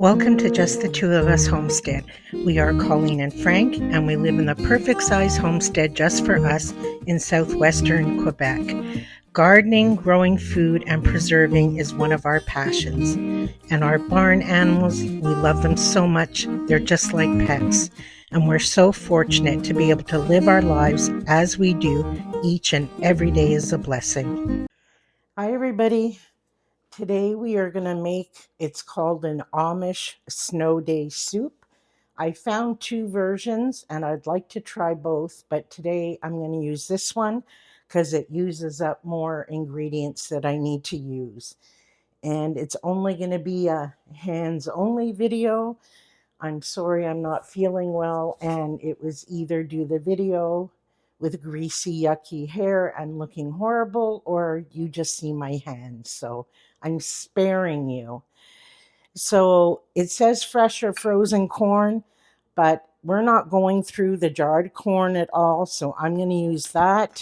Welcome to Just the Two of Us Homestead. We are Colleen and Frank, and we live in the perfect size homestead just for us in southwestern Quebec. Gardening, growing food, and preserving is one of our passions. And our barn animals, we love them so much, they're just like pets. And we're so fortunate to be able to live our lives as we do. Each and every day is a blessing. Hi, everybody. Today we are going to make, it's called an AMISH Snow Day Soup. I found two versions and I'd like to try both, but today I'm going to use this one because it uses up more ingredients that I need to use. And it's only going to be a hands-only video. I'm sorry I'm not feeling well, and it was either do the video with greasy, yucky hair and looking horrible, or you just see my hands. So I'm sparing you. So it says fresh or frozen corn, but we're not going through the jarred corn at all. So I'm going to use that.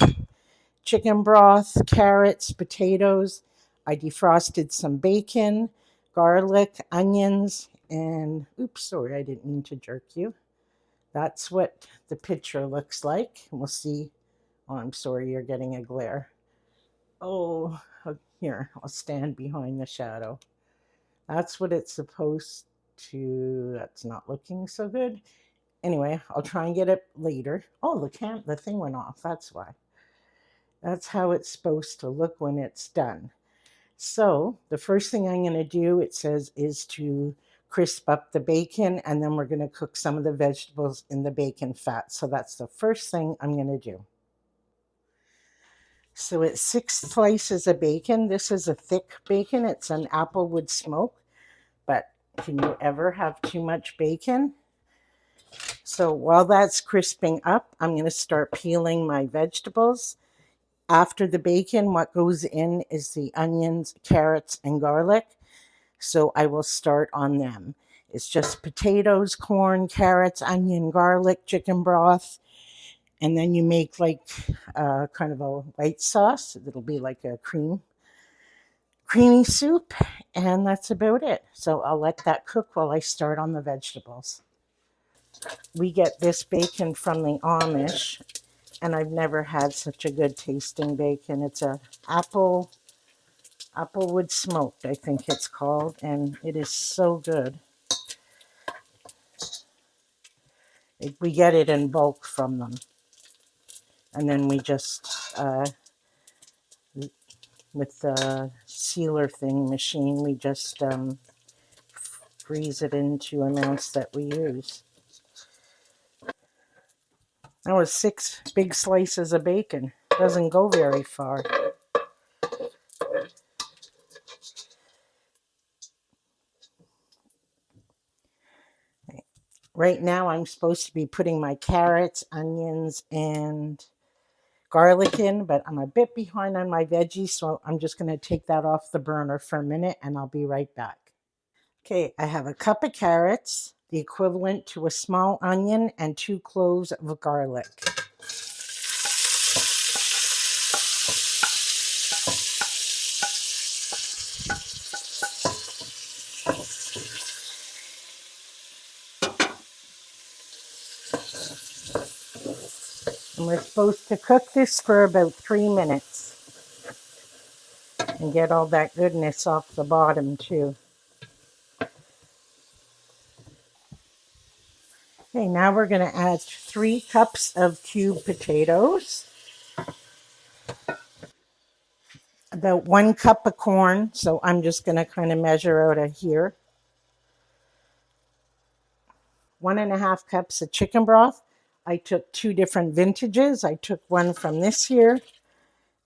Chicken broth, carrots, potatoes. I defrosted some bacon, garlic, onions, and oops, sorry, I didn't mean to jerk you. That's what the picture looks like. We'll see. Oh, I'm sorry, you're getting a glare. Oh, here, I'll stand behind the shadow. That's what it's supposed to, that's not looking so good. Anyway, I'll try and get it later. Oh, the thing went off, that's why. That's how it's supposed to look when it's done. So the first thing I'm going to do, it says, is to crisp up the bacon, and then we're going to cook some of the vegetables in the bacon fat. So that's the first thing I'm going to do. So it's 6 slices of bacon. This is a thick bacon. It's an applewood smoke, but can you ever have too much bacon? So while that's crisping up, I'm going to start peeling my vegetables. After the bacon, what goes in is the onions, carrots, and garlic. So I will start on them. It's just potatoes, corn, carrots, onion, garlic, chicken broth. And then you make like kind of a white sauce. It'll be like a creamy soup. And that's about it. So I'll let that cook while I start on the vegetables. We get this bacon from the Amish. And I've never had such a good tasting bacon. It's a applewood smoked, I think it's called, and it is so good. We get it in bulk from them. And then we just, with the sealer thing machine, we just freeze it into amounts that we use. That was 6 big slices of bacon. Doesn't go very far. Right now I'm supposed to be putting my carrots, onions, and garlic in, but I'm a bit behind on my veggies, so I'm just going to take that off the burner for a minute and I'll be right back. Okay, I have a cup of carrots, the equivalent to a small onion, and 2 cloves of garlic. And we're supposed to cook this for about 3 minutes and get all that goodness off the bottom too. Okay, now we're going to add 3 cups of cubed potatoes, about 1 cup of corn, so I'm just going to kind of measure out of here. 1.5 cups of chicken broth. I took 2 different vintages. I took one from this year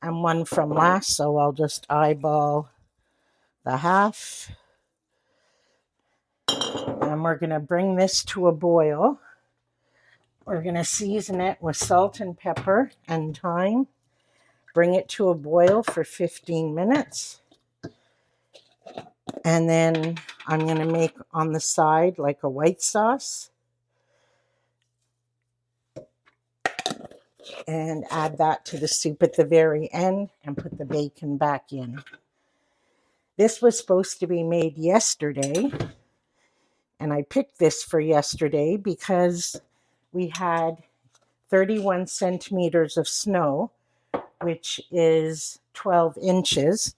and one from last, so I'll just eyeball the half. And we're going to bring this to a boil. We're going to season it with salt and pepper and thyme. Bring it to a boil for 15 minutes. And then I'm going to make on the side like a white sauce. And add that to the soup at the very end and put the bacon back in. This was supposed to be made yesterday, And I picked this for yesterday because we had 31 centimeters of snow, which is 12 inches.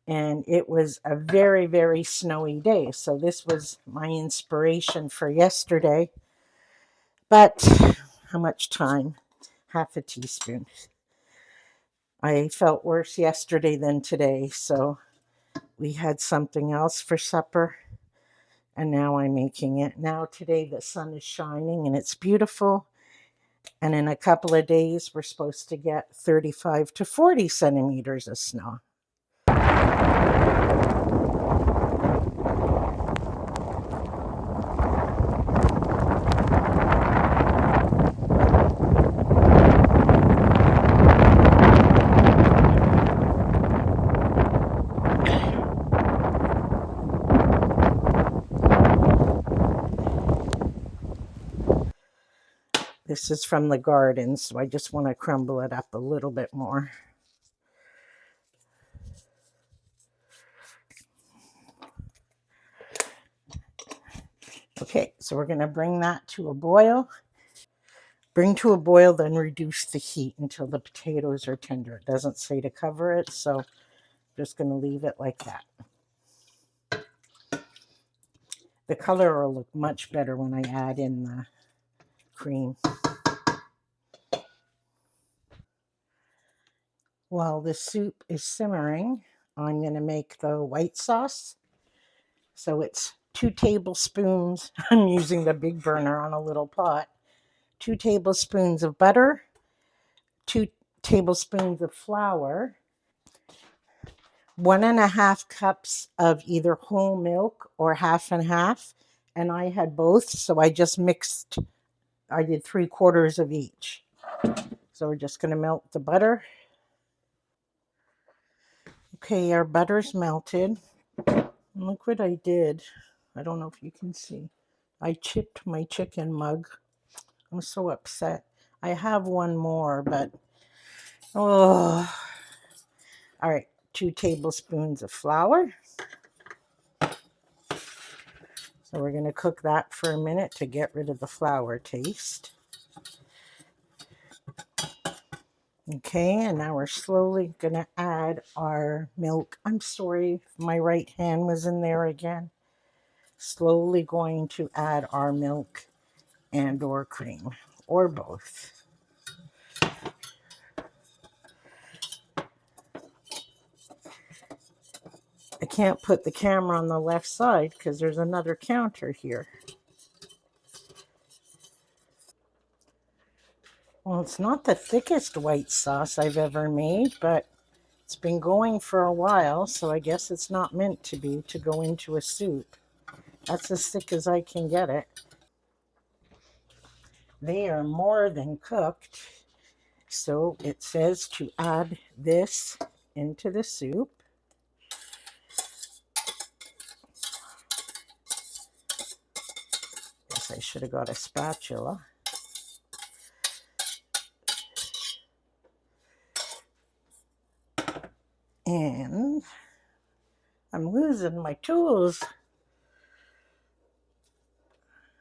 And it was a very, very snowy day. So this was my inspiration for yesterday. But how much time? Half a teaspoon. I felt worse yesterday than today, so we had something else for supper, and now I'm making it. Now today the sun is shining and it's beautiful, and in a couple of days we're supposed to get 35 to 40 centimeters of snow. This is from the garden, so I just want to crumble it up a little bit more. Okay, so we're going to bring that to a boil. Bring to a boil, then reduce the heat until the potatoes are tender. It doesn't say to cover it, so I'm just going to leave it like that. The color will look much better when I add in the cream. While the soup is simmering, I'm going to make the white sauce. So it's 2 tablespoons. I'm using the big burner on a little pot. 2 tablespoons of butter, 2 tablespoons of flour, 1.5 cups of either whole milk or half and half. And I had both, so I just mixed, I did 3/4 of each. So we're just going to melt the butter. Okay, our butter's melted. Look what I did. I don't know if you can see. I chipped my chicken mug. I'm so upset. I have one more, but oh. All right, 2 tablespoons of flour. So we're going to cook that for a minute to get rid of the flour taste. Okay, and now we're slowly going to add our milk. I'm sorry, my right hand was in there again. Slowly going to add our milk and or cream, or both. I can't put the camera on the left side because there's another counter here. Well, it's not the thickest white sauce I've ever made, but it's been going for a while, so I guess it's not meant to be to go into a soup. That's as thick as I can get it. They are more than cooked, so it says to add this into the soup. Guess I should have got a spatula. And I'm losing my tools.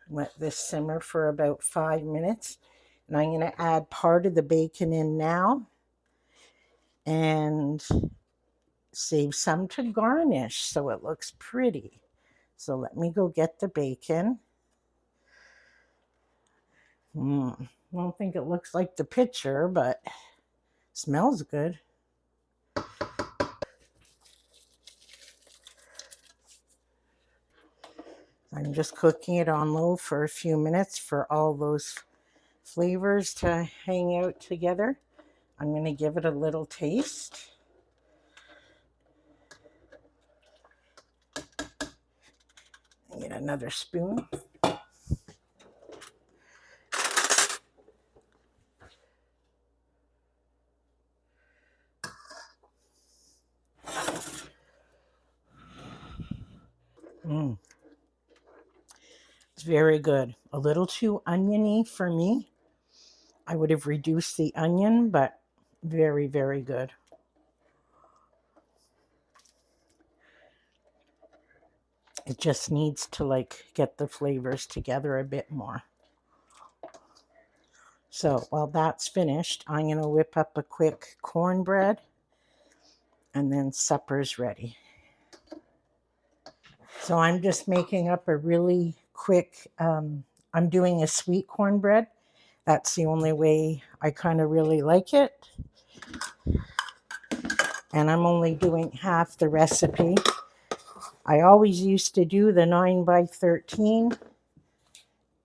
Let this simmer for about 5 minutes. And I'm going to add part of the bacon in now and save some to garnish so it looks pretty. So let me go get the bacon. I don't think it looks like the picture, but smells good. I'm just cooking it on low for a few minutes for all those flavors to hang out together. I'm going to give it a little taste. Get another spoon. It's very good. A little too oniony for me. I would have reduced the onion, but very, very good. It just needs to like get the flavors together a bit more. So while that's finished, I'm going to whip up a quick cornbread and then supper's ready. So I'm just making up a really quick, I'm doing a sweet cornbread. That's the only way I kind of really like it. And I'm only doing half the recipe. I always used to do the 9 by 13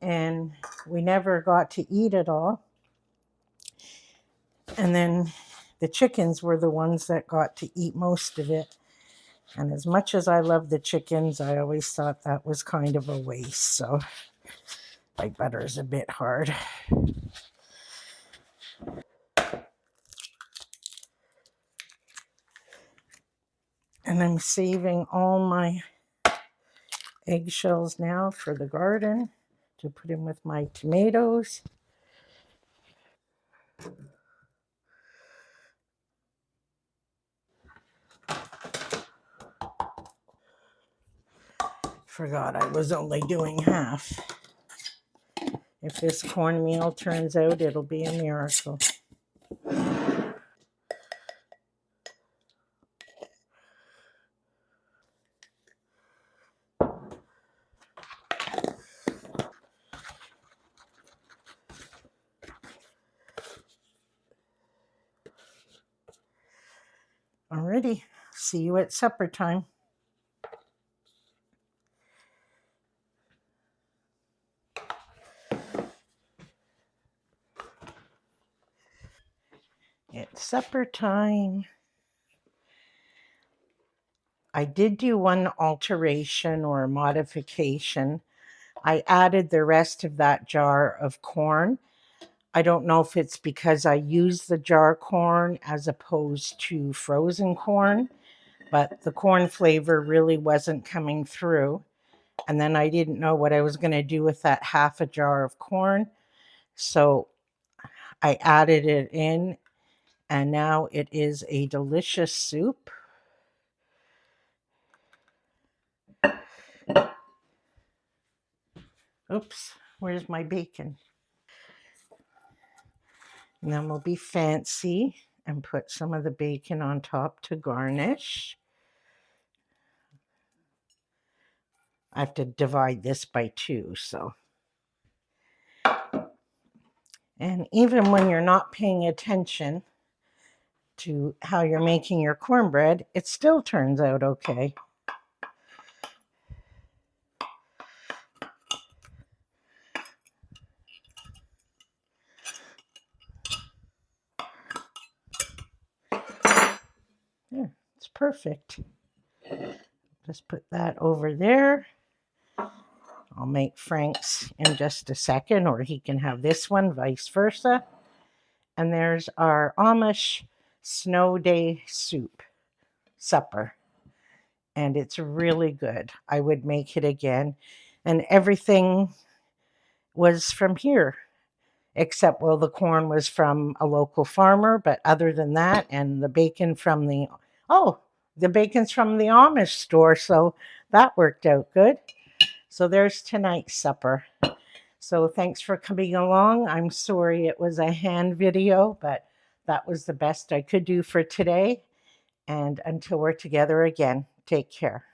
and we never got to eat it all. And then the chickens were the ones that got to eat most of it. And as much as I love the chickens, I always thought that was kind of a waste. So my butter is a bit hard. And I'm saving all my eggshells now for the garden to put in with my tomatoes. Forgot I was only doing half. If this cornmeal turns out, it'll be a miracle. Alrighty, see you at supper time. It's supper time. I did do one alteration or modification. I added the rest of that jar of corn. I don't know if it's because I used the jar corn as opposed to frozen corn, but the corn flavor really wasn't coming through. And then I didn't know what I was going to do with that half a jar of corn. So I added it in, and now it is a delicious soup. Oops, where's my bacon? And then we'll be fancy and put some of the bacon on top to garnish. I have to divide this by 2, so. And even when you're not paying attention to how you're making your cornbread, it still turns out okay. Yeah, it's perfect. Just put that over there. I'll make Frank's in just a second, or he can have this one, vice versa. And there's our Amish Snow Day Soup, supper. And it's really good. I would make it again. And everything was from here, except, well, the corn was from a local farmer, but other than that, and the bacon from the bacon's from the Amish store, so that worked out good. So there's tonight's supper. So thanks for coming along. I'm sorry it was a hand video, but that was the best I could do for today. And until we're together again, take care.